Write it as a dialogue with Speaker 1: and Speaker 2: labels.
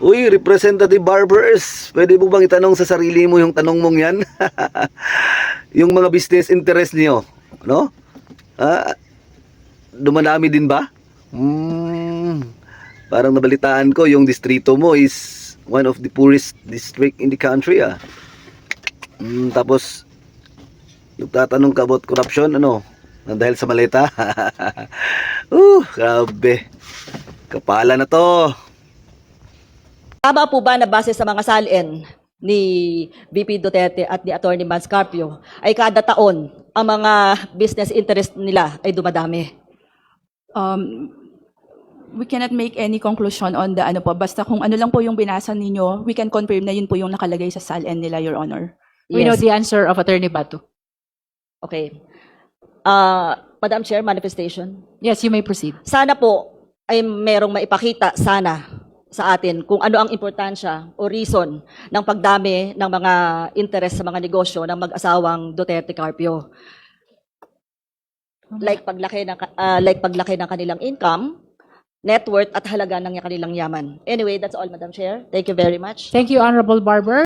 Speaker 1: Uy, Representative Barbers, pwede mo bang itanong sa sarili mo yung tanong mong yan? Yung mga business interest niyo, no? Ah, dumadami din ba? Parang nabalitaan ko yung distrito mo is one of the poorest district in the country, ah. Tapos, nagtatanong ka about corruption, ano? Dahil sa maleta? Grabe. Kapala na to.
Speaker 2: Tama po ba na base sa mga salin ni VP Duterte at ni Attorney Manscarpio ay kada taon ang mga business interest nila ay dumadami?
Speaker 3: We cannot make any conclusion on the ano po. Basta kung ano lang po yung binasa ninyo, we can confirm na yun po yung nakalagay sa SALN nila, Your Honor.
Speaker 4: We know
Speaker 2: Yes.
Speaker 4: the answer of Attorney Bato.
Speaker 2: Okay. Madam Chair, manifestation.
Speaker 4: Yes, you may proceed.
Speaker 2: Sana po ay merong maipakita sana sa atin kung ano ang importansya o reason ng pagdami ng mga interest sa mga negosyo ng mag-asawang Duterte Carpio. Like paglaki ng kanilang income, net worth at halaga ng kanilang yaman. Anyway, that's all, Madam Chair. Thank you very much.
Speaker 4: Thank you, Honorable Barber.